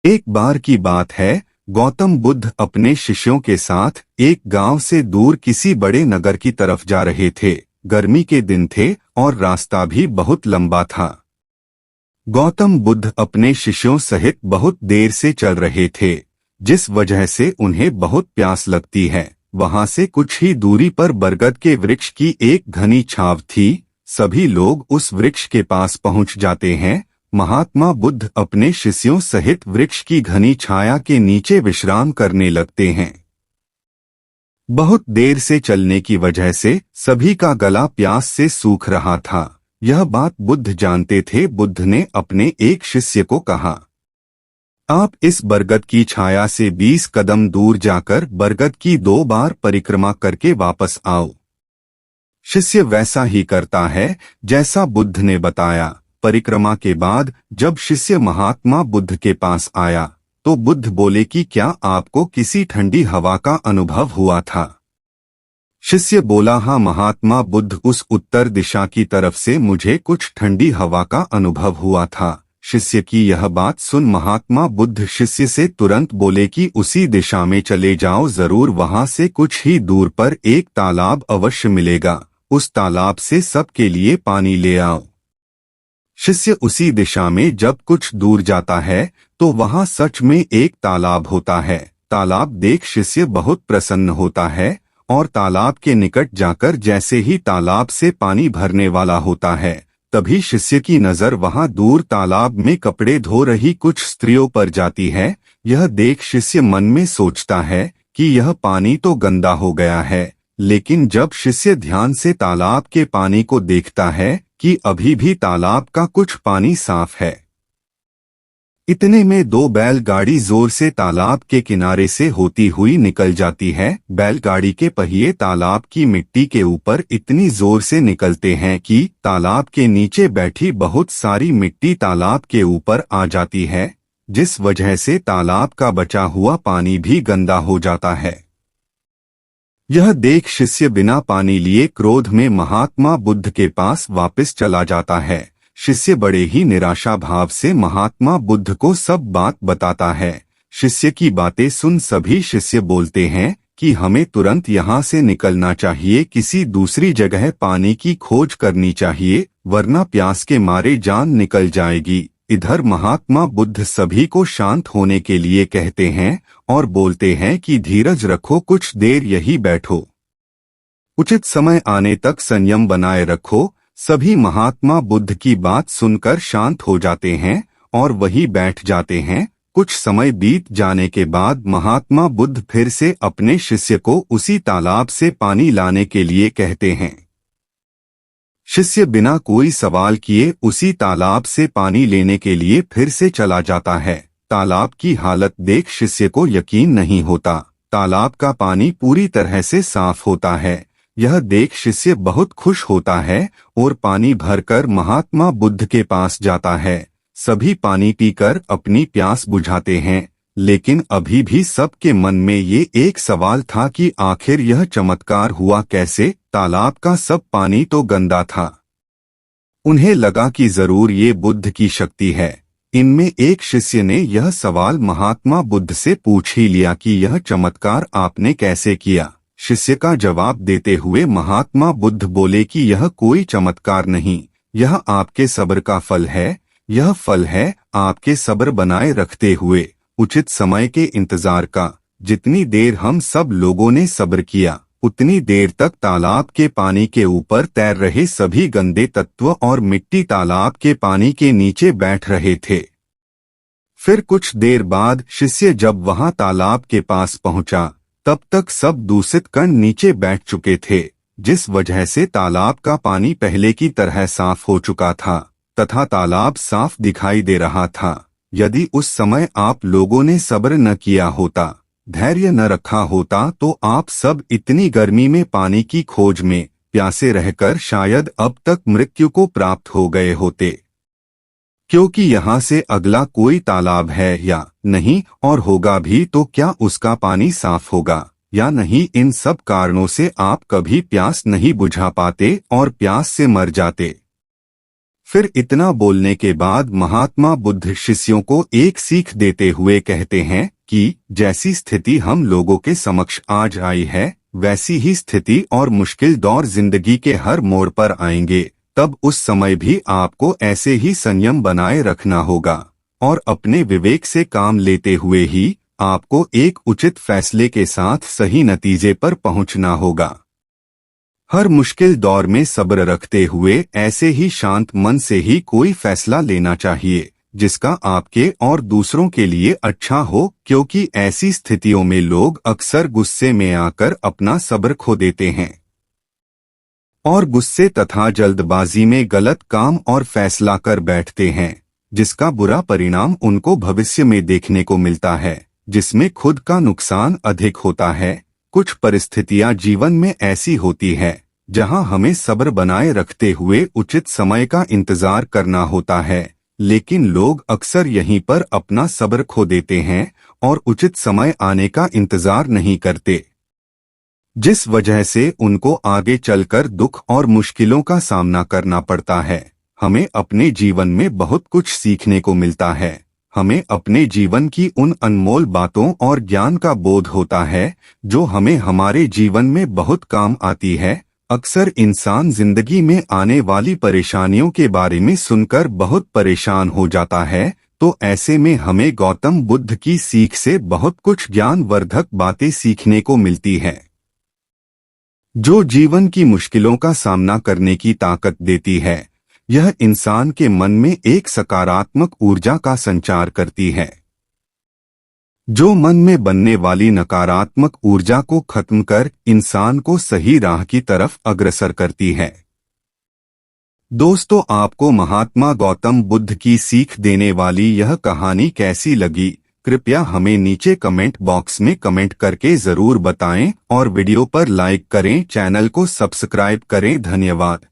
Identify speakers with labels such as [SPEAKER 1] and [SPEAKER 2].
[SPEAKER 1] एक बार की बात है, गौतम बुद्ध अपने शिष्यों के साथ एक गांव से दूर किसी बड़े नगर की तरफ जा रहे थे। गर्मी के दिन थे और रास्ता भी बहुत लंबा था। गौतम बुद्ध अपने शिष्यों सहित बहुत देर से चल रहे थे, जिस वजह से उन्हें बहुत प्यास लगती है। वहां से कुछ ही दूरी पर बरगद के वृक्ष की एक घनी छाव थी। सभी लोग उस वृक्ष के पास पहुंच जाते हैं। महात्मा बुद्ध अपने शिष्यों सहित वृक्ष की घनी छाया के नीचे विश्राम करने लगते हैं। बहुत देर से चलने की वजह से सभी का गला प्यास से सूख रहा था। यह बात बुद्ध जानते थे। बुद्ध ने अपने एक शिष्य को कहा, आप इस बरगद की छाया से 20 कदम दूर जाकर बरगद की 2 बार परिक्रमा करके वापस आओ। शिष्य वैसा ही करता है जैसा बुद्ध ने बताया। परिक्रमा के बाद जब शिष्य महात्मा बुद्ध के पास आया तो बुद्ध बोले कि क्या आपको किसी ठंडी हवा का अनुभव हुआ था? शिष्य बोला, हाँ महात्मा बुद्ध, उस उत्तर दिशा की तरफ से मुझे कुछ ठंडी हवा का अनुभव हुआ था। शिष्य की यह बात सुन महात्मा बुद्ध शिष्य से तुरंत बोले कि उसी दिशा में चले जाओ, जरूर वहां से कुछ ही दूर पर एक तालाब अवश्य मिलेगा। उस तालाब से सबके लिए पानी ले आओ। शिष्य उसी दिशा में जब कुछ दूर जाता है तो वहां सच में एक तालाब होता है। तालाब देख शिष्य बहुत प्रसन्न होता है और तालाब के निकट जाकर जैसे ही तालाब से पानी भरने वाला होता है, तभी शिष्य की नजर वहां दूर तालाब में कपड़े धो रही कुछ स्त्रियों पर जाती है। यह देख शिष्य मन में सोचता है कि यह पानी तो गंदा हो गया है, लेकिन जब शिष्य ध्यान से तालाब के पानी को देखता है कि अभी भी तालाब का कुछ पानी साफ है। इतने में 2 बैलगाड़ी जोर से तालाब के किनारे से होती हुई निकल जाती है। बैलगाड़ी के पहिए तालाब की मिट्टी के ऊपर इतनी जोर से निकलते हैं कि तालाब के नीचे बैठी बहुत सारी मिट्टी तालाब के ऊपर आ जाती है, जिस वजह से तालाब का बचा हुआ पानी भी गंदा हो जाता है। यह देख शिष्य बिना पानी लिए क्रोध में महात्मा बुद्ध के पास वापस चला जाता है। शिष्य बड़े ही निराशा भाव से महात्मा बुद्ध को सब बात बताता है। शिष्य की बातें सुन सभी शिष्य बोलते हैं कि हमें तुरंत यहाँ से निकलना चाहिए, किसी दूसरी जगह पानी की खोज करनी चाहिए, वरना प्यास के मारे जान निकल जाएगी। इधर महात्मा बुद्ध सभी को शांत होने के लिए कहते हैं और बोलते हैं कि धीरज रखो, कुछ देर यही बैठो, उचित समय आने तक संयम बनाए रखो। सभी महात्मा बुद्ध की बात सुनकर शांत हो जाते हैं और वहीं बैठ जाते हैं। कुछ समय बीत जाने के बाद महात्मा बुद्ध फिर से अपने शिष्य को उसी तालाब से पानी लाने के लिए कहते हैं। शिष्य बिना कोई सवाल किए उसी तालाब से पानी लेने के लिए फिर से चला जाता है। तालाब की हालत देख शिष्य को यकीन नहीं होता। तालाब का पानी पूरी तरह से साफ होता है। यह देख शिष्य बहुत खुश होता है और पानी भरकर महात्मा बुद्ध के पास जाता है। सभी पानी पीकर अपनी प्यास बुझाते हैं, लेकिन अभी भी सबके मन में ये एक सवाल था कि आखिर यह चमत्कार हुआ कैसे? तालाब का सब पानी तो गंदा था। उन्हें लगा कि जरूर ये बुद्ध की शक्ति है। इनमें एक शिष्य ने यह सवाल महात्मा बुद्ध से पूछ ही लिया कि यह चमत्कार आपने कैसे किया? शिष्य का जवाब देते हुए महात्मा बुद्ध बोले कि यह कोई चमत्कार नहीं, यह आपके सब्र का फल है। यह फल है आपके सब्र बनाए रखते हुए उचित समय के इंतजार का। जितनी देर हम सब लोगों ने सब्र किया, उतनी देर तक तालाब के पानी के ऊपर तैर रहे सभी गंदे तत्व और मिट्टी तालाब के पानी के नीचे बैठ रहे थे। फिर कुछ देर बाद शिष्य जब वहां तालाब के पास पहुंचा, तब तक सब दूषित कण नीचे बैठ चुके थे, जिस वजह से तालाब का पानी पहले की तरह साफ हो चुका था तथा तालाब साफ दिखाई दे रहा था। यदि उस समय आप लोगों ने सब्र न किया होता, धैर्य न रखा होता, तो आप सब इतनी गर्मी में पानी की खोज में प्यासे रहकर शायद अब तक मृत्यु को प्राप्त हो गए होते। क्योंकि यहाँ से अगला कोई तालाब है या नहीं, और होगा भी तो क्या उसका पानी साफ होगा या नहीं, इन सब कारणों से आप कभी प्यास नहीं बुझा पाते और प्यास से मर जाते। फिर इतना बोलने के बाद महात्मा बुद्ध शिष्यों को एक सीख देते हुए कहते हैं कि जैसी स्थिति हम लोगों के समक्ष आज आई है, वैसी ही स्थिति और मुश्किल दौर जिंदगी के हर मोड़ पर आएंगे। तब उस समय भी आपको ऐसे ही संयम बनाए रखना होगा और अपने विवेक से काम लेते हुए ही आपको एक उचित फैसले के साथ सही नतीजे पर पहुंचना होगा। हर मुश्किल दौर में सब्र रखते हुए ऐसे ही शांत मन से ही कोई फैसला लेना चाहिए जिसका आपके और दूसरों के लिए अच्छा हो, क्योंकि ऐसी स्थितियों में लोग अक्सर गुस्से में आकर अपना सब्र खो देते हैं और गुस्से तथा जल्दबाजी में गलत काम और फैसला कर बैठते हैं, जिसका बुरा परिणाम उनको भविष्य में देखने को मिलता है, जिसमें खुद का नुकसान अधिक होता है। कुछ परिस्थितियां जीवन में ऐसी होती है जहां हमें सब्र बनाए रखते हुए उचित समय का इंतजार करना होता है, लेकिन लोग अक्सर यहीं पर अपना सब्र खो देते हैं और उचित समय आने का इंतजार नहीं करते, जिस वजह से उनको आगे चलकर दुख और मुश्किलों का सामना करना पड़ता है। हमें अपने जीवन में बहुत कुछ सीखने को मिलता है। हमें अपने जीवन की उन अनमोल बातों और ज्ञान का बोध होता है जो हमें हमारे जीवन में बहुत काम आती है। अक्सर इंसान जिंदगी में आने वाली परेशानियों के बारे में सुनकर बहुत परेशान हो जाता है, तो ऐसे में हमें गौतम बुद्ध की सीख से बहुत कुछ ज्ञानवर्धक बातें सीखने को मिलती है, जो जीवन की मुश्किलों का सामना करने की ताकत देती है। यह इंसान के मन में एक सकारात्मक ऊर्जा का संचार करती है, जो मन में बनने वाली नकारात्मक ऊर्जा को खत्म कर इंसान को सही राह की तरफ अग्रसर करती है। दोस्तों, आपको महात्मा गौतम बुद्ध की सीख देने वाली यह कहानी कैसी लगी? कृपया हमें नीचे कमेंट बॉक्स में कमेंट करके जरूर बताएं और वीडियो पर लाइक करें, चैनल को सब्सक्राइब करें। धन्यवाद।